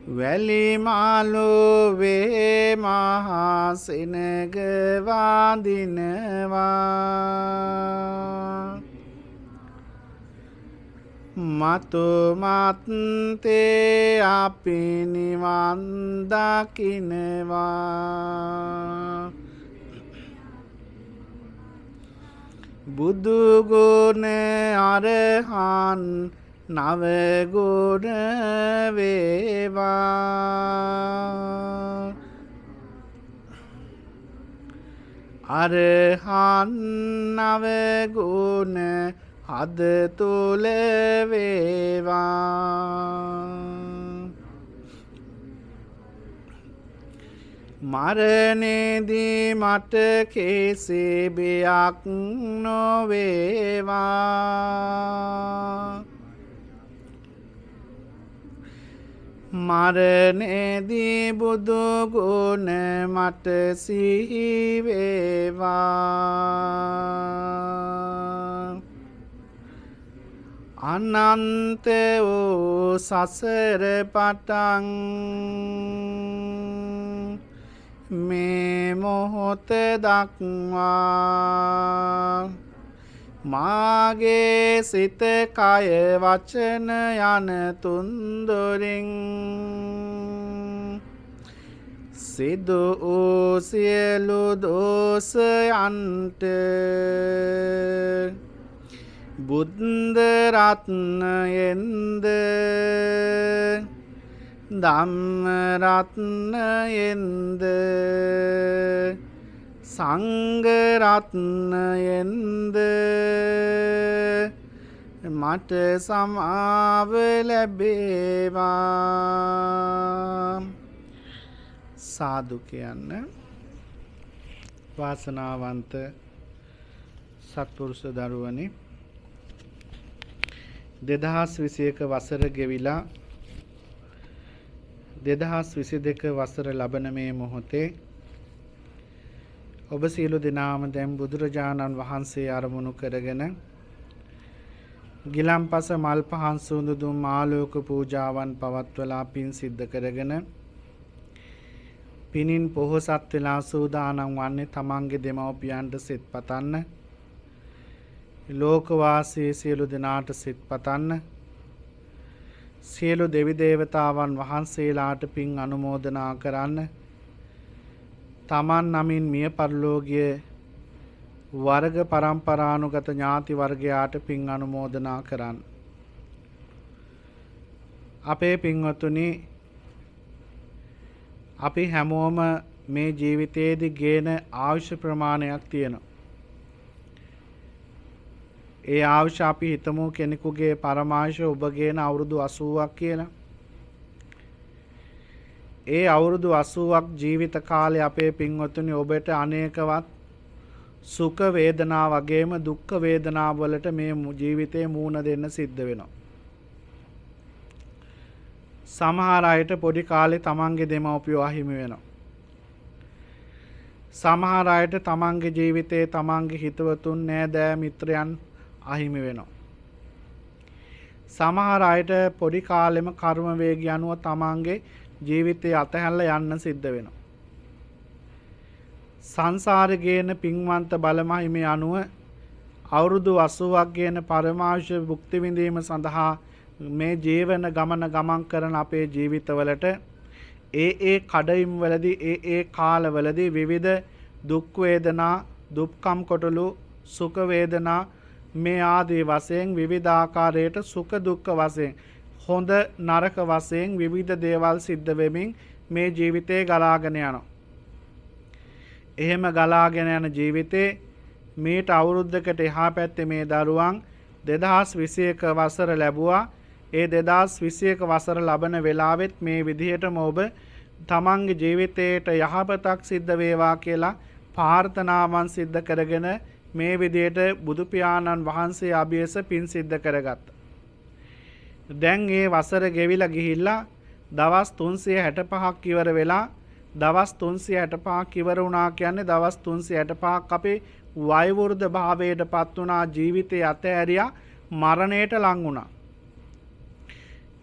වැලි මාළුවේ මහා සෙනග වඳිනවා මතු මත්තේ අපි නිවන් දකිනවා බුදු ගුණ අරහන් නවගුණ වේවා අරහන් නවගුණ හද තුල වේවා මරණේදී මට කෙසේ බයක් නොවේවා මරණේදී බුදු ගුණ මට සිහි වේවා අනන්ත වූ සසර පටන් මේ මොහොත දක්වා මාගේ සිත කය වචන යන තුන්දොරින් සිදු වූ සියලු දෝෂයන්ට බුද්ධ රත්නයෙන්ද ධම්ම රත්නයෙන්ද සංඝ රත්නයෙන්ද මට සමාව ලැබේවා. සාදු කියන්න. වාසනාවන්ත සත්පුරුෂ දරුවනි, 2021 වසර ගෙවිලා 2022 වසර ලබන මේ මොහොතේ ඔබ සියලු දෙනාම දැන් බුදුරජාණන් වහන්සේ අරමුණු කරගෙන ගිලම්පස මල් පහන් සුඳු දුම් ආලෝක පූජාවන් පවත්වලා පින් සිද්ධ කරගෙන පිනින් පොහොසත් වෙලා සූදානම් වන්නේ තමන්ගේ දෙමව්පියන්ට සිත පතන්න, ලෝකවාසී සියලු දෙනාට සිත පතන්න, සියලු දෙවි දේවතාවන් වහන්සේලාට පින් අනුමෝදනා කරන්න, තමන් නමින් මිය පරලෝකීය වර්ග පරම්පරානුගත ඥාති වර්ගයාට පින් අනුමෝදනා කරන්න. අපේ පින්වතුනි, අපි හැමෝම මේ ජීවිතයේදී ගේන ආයුෂ ප්‍රමාණයක් තියෙනවා. ඒ ආයුෂ අපි හිතමු කෙනෙකුගේ පරමායුෂ ඔබ ගේන අවුරුදු 80ක් කියලා. ඒ අවුරුදු 80ක් ජීවිත කාලේ අපේ පින්වතුනි ඔබට අනේකවත් සුඛ වේදනා වගේම දුක්ඛ වේදනා වලට මේ ජීවිතේ මූණ දෙන්න සිද්ධ වෙනවා. සමහර අයට පොඩි කාලේ තමන්ගේ දෙමව්පියෝ අහිමි වෙනවා. සමහර අයට තමන්ගේ ජීවිතේ තමන්ගේ හිතවතුන් නෑදෑ මිත්‍රයන් අහිමි වෙනවා. සමහර අයට පොඩි කාලෙම කර්ම වේගය අනුව තමන්ගේ ජීවිතය අතහැරලා යන්න සිද්ධ වෙනවා. සංසාරේ ගේන පින්වන්ත බලමහිමේ අනුව අවුරුදු 80ක් ගේන පරමාංශ භුක්ති විඳීම සඳහා මේ ජීවන ගමන් කරන අපේ ජීවිතවලට ඒ කඩයිම් වලදී ඒ කාලවලදී විවිධ දුක් වේදනා, දුක්ඛම් කොටලු, සුඛ වේදනා මේ ආදී වශයෙන් විවිධ ආකාරයට සුඛ දුක්ඛ වශයෙන් හොඳ නරක වශයෙන් විවිධ දේවල් සිද්ධ වෙමින් මේ ජීවිතේ ගලාගෙන යනවා. එහෙම ගලාගෙන යන ජීවිතේ මේට අවුරුද්දකට එහා පැත්තේ මේ දරුවන් 2021 වසර ලැබුවා. ඒ 2021 වසර ලබන වෙලාවෙත් මේ විදිහටම ඔබ තමන්ගේ ජීවිතයට යහපතක් සිද්ධ වේවා කියලා ප්‍රාර්ථනාවන් සිද්ධ කරගෙන මේ විදිහට බුදු පියාණන් වහන්සේ අභියස පින් සිද්ධ කරගත්තා. දැන් මේ වසර ගෙවිලා ගිහිල්ලා දවස් 365ක් ඉවර වෙලා දවස් 365ක් ඉවර වුණා කියන්නේ දවස් 365ක් අපේ වයෝවෘද්ධ භාවයට පත් වුණා, ජීවිතය අතහැරියා, මරණයට ලං වුණා.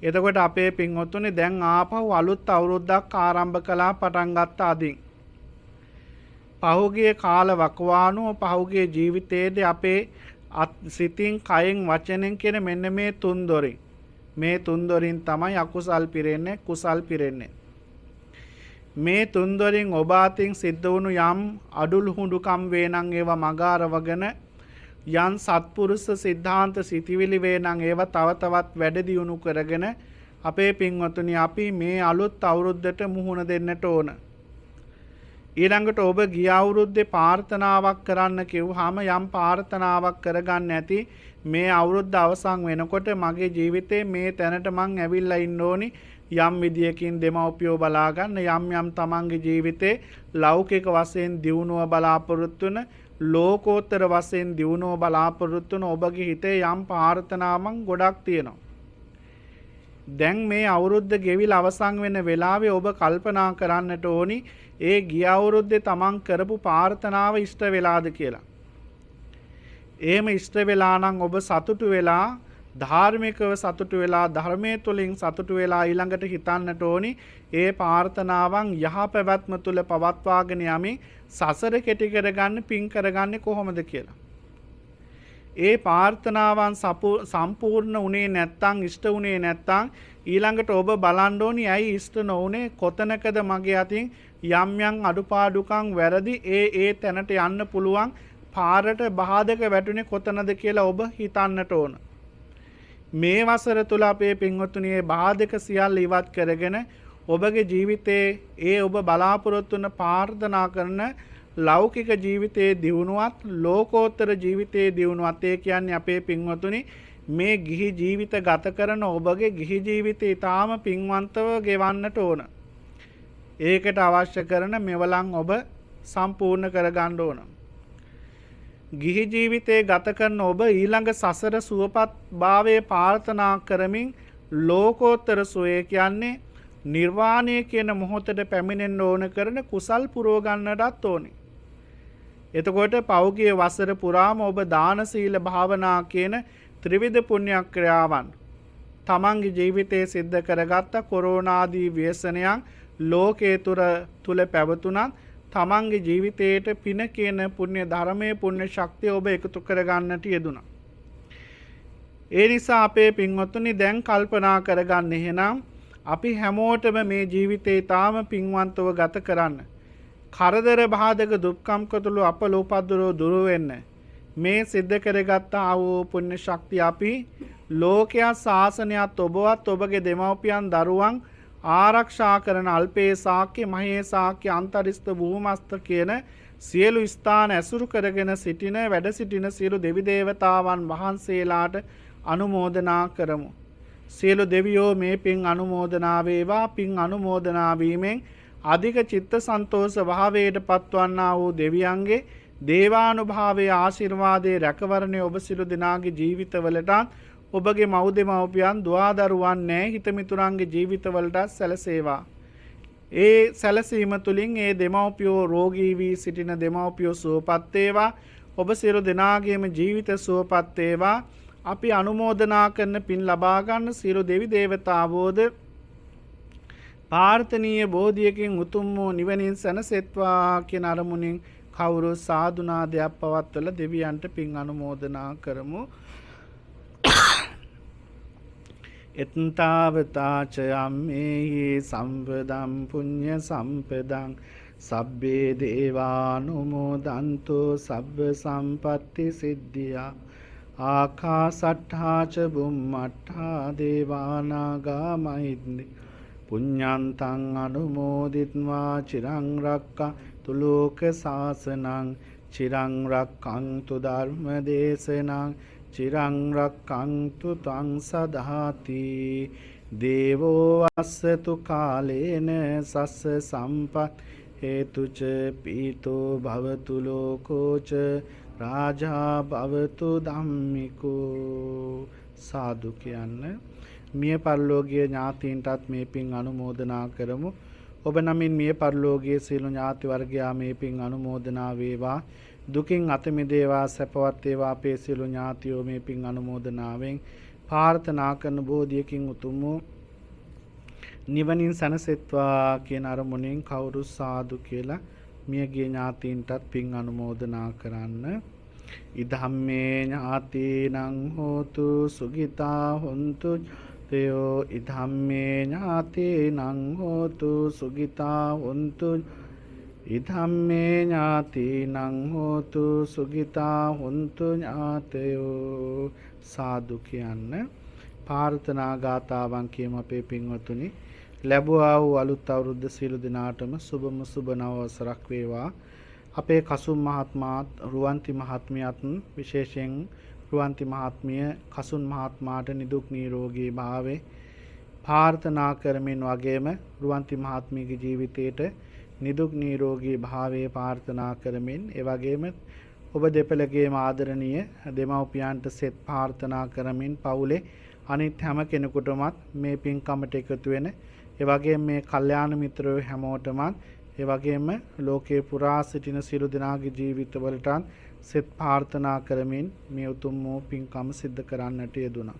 එතකොට අපේ පින්වත්තුනි දැන් ආපහු අලුත් අවුරුද්දක් ආරම්භ කළා, පටන් ගත්ත අදින්. පහුගිය කාල වකවානුව පහුගිය ජීවිතයේදී අපේ සිතින්, කයෙන්, වචනෙන් කියන මෙන්න මේ තුන් දොරින්. මේ තුන් දොරින් තමයි අකුසල් පිරෙන්නේ, කුසල් පිරෙන්නේ. මේ තුන් දොරින් ඔබ අතින් සිද්ධ වුණු යම් අඩුලුහුඬුකම් වේනම් ඒවා මගාරවගෙන යම් සත්පුරුෂ සිද්ධාන්ත සිටිවිලි වේනම් ඒවා තව තවත් වැඩ දියුණු කරගෙන අපේ පින්වතුනි අපි මේ අලුත් අවුරුද්දට මුහුණ දෙන්නට ඕන. ඊළඟට ඔබ ගිය අවුරුද්දේ ප්‍රාර්ථනාවක් කරන්න කිව්වහම යම් ප්‍රාර්ථනාවක් කරගන්න ඇති මේ අවුරුද්ද අවසන් වෙනකොට මගේ ජීවිතේ මේ තැනට මං ඇවිල්ලා ඉන්න ඕනි, යම් විදියකින් දෙමව්පියෝ බලා ගන්න, යම් තමන්ගේ ජීවිතේ ලෞකික වශයෙන් දියුණුව බලාපොරොත්තු වෙන, ලෝකෝත්තර වශයෙන් දියුණුව බලාපොරොත්තු වෙන ඔබගේ හිතේ යම් ප්‍රාර්ථනාවන් ගොඩක් තියෙනවා. දැන් මේ අවුරුද්ද ගෙවිලා අවසන් වෙන වෙලාවේ ඔබ කල්පනා කරන්නට ඕනි ඒ ගිය අවුරුද්දේ තමන් කරපු ප්‍රාර්ථනාව ඉෂ්ට වෙලාද කියලා. එහෙම ඉෂ්ට වෙලා නම් ඔබ සතුටු වෙලා, ධාර්මිකව සතුටු වෙලා, ධර්මයේ තුලින් සතුටු වෙලා ඊළඟට හිතන්නට ඕනි ඒ ප්‍රාර්ථනාවන් යහපැවැත්ම තුල පවත්වාගෙන යමින් සසර කෙටි කරගන්න, පින් කරගන්නේ කොහොමද කියලා. ඒ ප්‍රාර්ථනාවන් සම්පූර්ණ වුණේ නැත්නම්, ඉෂ්ට වුණේ නැත්නම් ඊළඟට ඔබ බලන්න ඕනි ඇයි ඉෂ්ට නොවුනේ, කොතනකද මගේ අතින් යම් යම් අඩුපාඩුකම් වැරදි ඒ තැනට යන්න පුළුවන් පාරට බාධක වැටුනේ කොතනද කියලා ඔබ හිතන්නට ඕන. මේ වසර තුල අපේ පින්වත්තුනි මේ බාධක සියල්ල ඉවත් කරගෙන ඔබගේ ජීවිතයේ ඒ ඔබ බලාපොරොත්තු වන ප්‍රාර්ථනා කරන ලෞකික ජීවිතයේ දියුණුවත් ලෝකෝත්තර ජීවිතයේ දියුණුවත් ඒ කියන්නේ අපේ පින්වත්තුනි මේ ගිහි ජීවිත ගත කරන ඔබගේ ගිහි ජීවිතය ඊටාම පින්වන්තව ගෙවන්නට ඕන. ඒකට අවශ්‍ය කරන මෙවලම් ඔබ සම්පූර්ණ කරගන්න ඕන. ගිහි ජීවිතේ ගත කරන ඔබ ඊළඟ සසර සුවපත් භාවයේ ප්‍රාර්ථනා කරමින් ලෝකෝත්තර සෝය කියන්නේ නිර්වාණය කියන මොහොතට පැමිණෙන්න ඕන කරන කුසල් පුරව ගන්නටත් ඕනේ. එතකොට පෞගිය වසර පුරාම ඔබ දාන සීල භාවනා කියන ත්‍රිවිධ පුණ්‍ය ක්‍රියාවන් තමන්ගේ ජීවිතයේ සිද්ධ කරගත්ත කොරෝනා ආදී ව්‍යසනයන් ලෝකයේ තුල පැවතුනත් තමන්ගේ ජීවිතයට පින කියන පුණ්‍ය ධර්මයේ පුණ්‍ය ශක්තිය ඔබ එකතු කරගන්නට යෙදුණා. ඒ නිසා අපේ පින්වත්තුනි දැන් කල්පනා කරගන්න එහෙනම් අපි හැමෝටම මේ ජීවිතේ තාම පින්වන්තව ගත කරන්න. කරදර බාධක දුක්ඛම් කතුළු අපලෝපද්දරෝ දුර වෙන්න. මේ සිද්ධ කරගත්ත ආ වූ පුණ්‍ය ශක්තිය අපි ලෝකයා ශාසනයත් ඔබවත් ඔබගේ දෙමව්පියන් දරුවන් ආරක්ෂා කරන අල්පේ ශාක්‍ය මහේ ශාක්‍ය අන්තරිස්ත භූමස්ත කියන සියලු ස්ථාන ඇසුරු කරගෙන සිටින වැඩ සිටින සියලු දෙවි දේවතාවන් වහන්සේලාට අනුමෝදනා කරමු. සියලු දෙවියෝ මේ පින් අනුමෝදනා වේවා. පින් අනුමෝදනා වීමෙන් අධික චිත්ත සන්තෝෂ භාවයට පත්වන්නා වූ දෙවියන්ගේ දේවානුභාවයේ ආශිර්වාදයේ රැකවරණය ඔබ සියලු දෙනාගේ ජීවිතවලට ඔබගේ මව් දෙමව්පියන් දුවදරුවන් නැහැ හිතමිතුරන්ගේ ජීවිතවලට සැලසේවා. ඒ සැලසීම තුළින් ඒ දෙමව්පියෝ රෝගී වී සිටින දෙමව්පියෝ සුවපත් වේවා. ඔබ සියලු දෙනාගේම ජීවිත සුවපත් වේවා. අපි අනුමෝදනා කරන පින් ලබා ගන්න සියලු දෙවි දේවතාවෝද ප්‍රාර්ථනීය බෝධියකින් උතුම් වූ නිවනින් සැනසෙත්වා කියන අරමුණින් කවුරු සාදුනාදයක් පවත්වලා දෙවියන්ට පින් අනුමෝදනා කරමු. එත්තාවතාච යම්මේහි සම්පදම් පුඤ්ඤ සම්පදං සබ්බේ දේවානුමෝදන්තෝ සබ්බ සම්පatti සිද්ධියා ආකාසට්ඨාච බුම්මට්ඨා දේවානාගා මහිද්දි පුඤ්ඤන්තං අනුමෝදිත්වා චිරං රක්ඛන්තු ලෝක සාසනං චිරං රක්ඛන්තු ධර්ම දේශනං චිරං රක්ඛන්තු ත්වං සදාති දේවෝ වස්සතු කාලේන සස්ස සම්පත් හේතුච පීතෝ භවතු ලෝකෝච රාජා භවතු ධම්මිකෝ. සාදු කියන්න. මිය පරලෝකීය ඥාතීන්ටත් මේ පින් අනුමෝදනා කරමු. ඔබ නමින් මිය පරලෝකීය සියලු ඥාති වර්ගයා මේ පින් අනුමෝදනා වේවා. දුකින් අත මිදේවා සැපවත් වේවා. අපේ සියලු ඥාතියෝ මේ පින් අනුමෝදනාවෙන් ප්‍රාර්ථනා කරන බෝධියකින් උතුම් වූ නිවනින් සැනසෙත්වා කියන අරමුණෙන් කවුරු සාදු කියලා මියගිය ඥාතීන්ටත් පින් අනුමෝදනා කරන්න. ඉදම්මේ ඥාතීනං හෝතු සුඛිතා හොන්තු තයෝ ඉදම්මේ ඥාතීනං හෝතු සුඛිතා හොන්තු ඉදම්මේ ඥාතීනං හෝතු සුඛිතා හොන්තු ඥාතයෝ. සාදු කියන්න. ප්‍රාර්ථනා ගාතාවන් කියමු අපේ පින්වතුනි. ලැබුවා වූ අලුත් අවුරුද්ද සියලු දිනාටම සුබම සුබ නව වසරක් වේවා. අපේ කසුන් මහත්මයාත් රුවන්ති මහත්මියත් විශේෂයෙන් රුවන්ති මහත්මිය කසුන් මහත්මයාට නිදුක් නිරෝගී භාවයේ ප්‍රාර්ථනා කරමින් වගේම රුවන්ති මහත්මියගේ ජීවිතයට නිදුක් නිරෝගී භාවයේ ප්‍රාර්ථනා කරමින් ඒ වගේම ඔබ දෙපළගේම ආදරණීය දෙමව්පියන්ට සෙත් ප්‍රාර්ථනා කරමින් පවුලේ අනිත් හැම කෙනෙකුටමත් මේ පින්කමට එකතු වෙන ඒ වගේම මේ කල්යාණ මිත්‍රයෝ හැමෝටමත් ඒ වගේම ලෝකේ පුරා සිටින සියලු දෙනාගේ ජීවිතවලට සෙත් ප්‍රාර්ථනා කරමින් මේ උතුම් වූ පින්කම සිද්ධ කරන්නට යෙදුණා.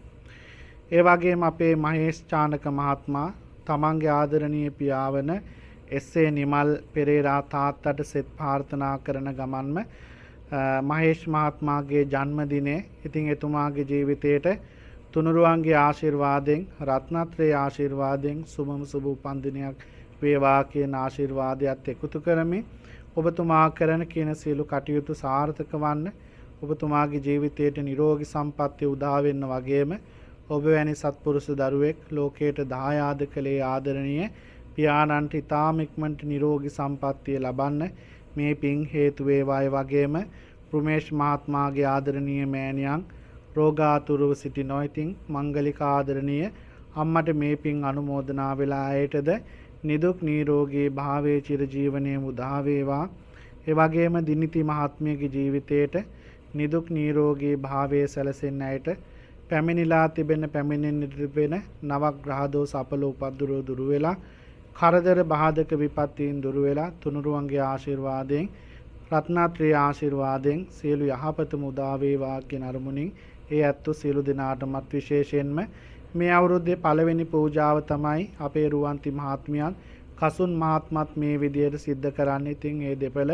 ඒ වගේම අපේ මහේෂ් චානක මහත්මයා තමන්ගේ ආදරණීය පියාවන එස්.ඒ. නිමල් පෙරේරා තාත්තට සෙත් ප්‍රාර්ථනා කරන ගමන්ම මහේෂ් මහත්මයාගේ ජන්මදිනයේ ඉතින් එතුමාගේ ජීවිතයට තුනුරුවන්ගේ ආශිර්වාදයෙන් රත්නත්‍රයේ ආශිර්වාදයෙන් සුබම සුබ උපන්දිනයක් වේවා කියන ආශිර්වාදයත් එකතු කරමින් ඔබතුමා කරන කියන සියලු කටයුතු සාර්ථක වන්න ඔබතුමාගේ ජීවිතයට නිරෝගී සම්පන්නිය උදා වෙන්න වගේම ඔබ වැනි සත්පුරුෂ දරුවෙක් ලෝකයට දායාද කළේ ආදරණීය පියාණන්ට ඊ타ම ඉක්මනට නිරෝගී සම්පන්නිය ලබන්න මේ පින් හේතු වේවායි වගේම රුමේෂ් මහත්මයාගේ ආදරණීය මෑණියන් රෝගාතුරව සිටිනෝ. ඉතින් මංගලික ආදරණීය අම්මට මේ පින් අනුමෝදනා වෙලා ඇයටද නිදුක් නිරෝගී භාවයේ චිරජීවනයේ උදා වේවා. ඒ වගේම දිනිති මහත්මියගේ ජීවිතයට නිදුක් නිරෝගී භාවයේ සැලසෙන්න ඇයට පැමිණිලා පැමිණෙන්න තිබෙන නවග්‍රහ දෝෂ අපල උපද්දරෝ දුරු වෙලා කරදර බාධක විපත්තීන් දුරු වෙලා තුනුරුවන්ගේ ආශිර්වාදයෙන් රත්නත්‍රයේ ආශිර්වාදයෙන් සියලු යහපතම උදා වේවා කියන අරමුණින් ඒ ඇත්තු සියලු දෙනාටමත් විශේෂයෙන්ම මේ අවුරුද්දේ පළවෙනි පූජාව තමයි අපේ රුවන්ති මහත්මියන් කසුන් මහත්මත් මේ විදියට සිද්ධ කරන්නේ. ඉතින් ඒ දෙපළ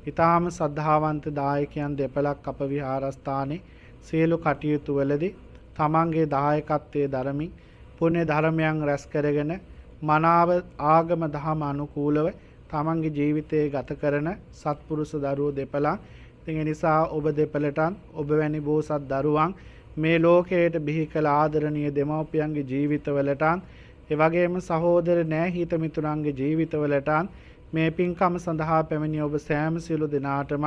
ඊටාම සද්ධාවන්ත දායකයන් දෙපළක් අප විහාරස්ථානයේ සියලු කටයුතු වලදී තමන්ගේ දායකත්වයේ දරමින් පුණ්‍ය ධර්මයන් රැස් කරගෙන මනාව ආගම දහම අනුකූලව තමන්ගේ ජීවිතයේ ගත කරන සත්පුරුෂ දරුවෝ දෙපළක්. ඉතින් ඒ නිසා ඔබ දෙපළටත් ඔබ වැනි බෝසත් දරුවන් මේ ලෝකයට බිහි කළ ආදරණීය දෙමව්පියන්ගේ ජීවිතවලටත් ඒ වගේම සහෝදර නෑහිත මිතුරන්ගේ ජීවිතවලටත් මේ පින්කම සඳහා පැමිණි ඔබ සෑම සියලු දෙනාටම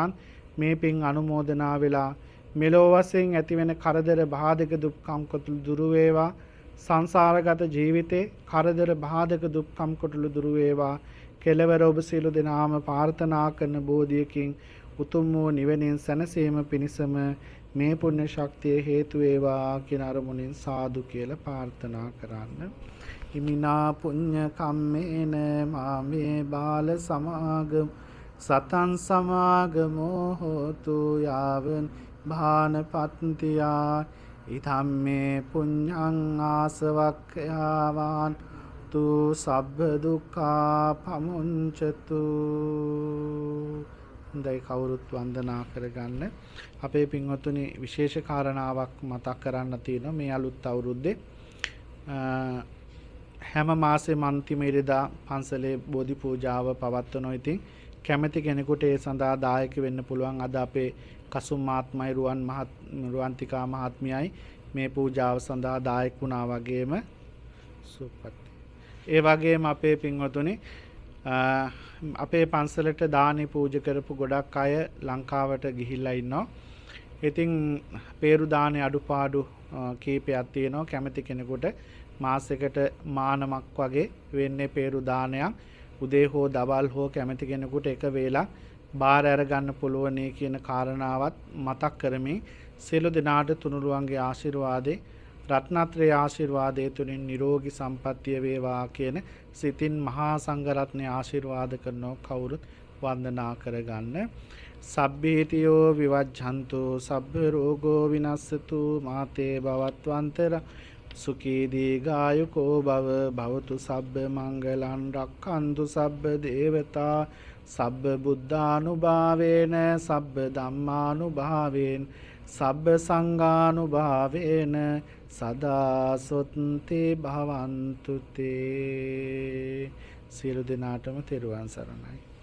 මේ පින් අනුමෝදනා වෙලා මෙලොව වශයෙන් ඇතිවෙන කරදර බාධක දුක්ඛම් කොටළු දුරු වේවා. සංසාරගත ජීවිතේ කරදර බාධක දුක්ඛම් කොටළු දුරු වේවා. කෙලවර ඔබ සියලු දෙනාම ප්‍රාර්ථනා කරන බෝධියකින් උතුම් වූ නිවනින් සැනසීම පිණිසම මේ පුණ්‍ය ශක්තිය හේතු වේවා කියන අරමුණින් සාදු කියලා ප්‍රාර්ථනා කරන්න. හිමිනා පුඤ්ඤ කම්මේන මාමේ බාල සමාගම සතං සමාගමෝ හෝතු යාවං භානපත්තියා ඉතම්මේ පුඤ්ඤං ආසවක්ඛයාවාන් තු සබ්බ දුක්ඛා පමුංචතු. හොඳයි, කවුරුත් වන්දනා කරගන්න. අපේ පින්වතුනි විශේෂ කාරණාවක් මතක් කරන්න තියෙනවා. මේ අලුත් අවුරුද්දේ හැම මාසෙම අන්තිම ඉරිදා පන්සලේ බෝධි පූජාව පවත්වනවා. ඉතින් කැමැති කෙනෙකුට ඒ සඳහා දායක වෙන්න පුළුවන්. අද අපේ කසුම් මහත්මයි රුවන්තිකා මහත්මියයි මේ පූජාව සඳහා දායක වුණා වගේම සුපත්. ඒ වගේම අපේ පින්වතුනි අපේ පන්සලට දානි පූජා කරපු ගොඩක් අය ලංකාවට ගිහිල්ලා ඉන්නවා. ඉතින් පේරු දානේ අඩුපාඩු කීපයක් තියෙනවා. කැමැති කෙනෙකුට මාසයකට මානමක් වගේ වෙන්නේ පේරු දානයක්. උදේ හෝ දවල් හෝ කැමැති කෙනෙකුට එක වේලක් බාර අරගන්න පුළුවන් කියන කාරණාවත් මතක් කරමින් සියලු දෙනාට තුනුරුවන්ගේ ආශිර්වාදේ රත්නත්‍රයේ ආශිර්වාදයේ තුලින් නිරෝගී සම්පන්නිය වේවා කියන සිතින් මහා සංඝරත්නයේ ආශිර්වාද කරනෝ කවුරුත් වන්දනා කරගන්න. සබ්බේතියෝ විවජ්ජන්තු සබ්බ රෝගෝ විනස්සතු මාතේ භවත්වන්තර සුඛී දීඝායුකෝ භව භවතු සබ්බ මංගලං රක්ඛන්තු සබ්බ දේවතා සබ්බ බුද්ධානුභාවේන සබ්බ ධම්මානුභාවේන සබ්බ සංඝානුභාවේන සදා සොත්ති භවන්තු තේ. සියලු දෙනාටම තෙරුවන් සරණයි.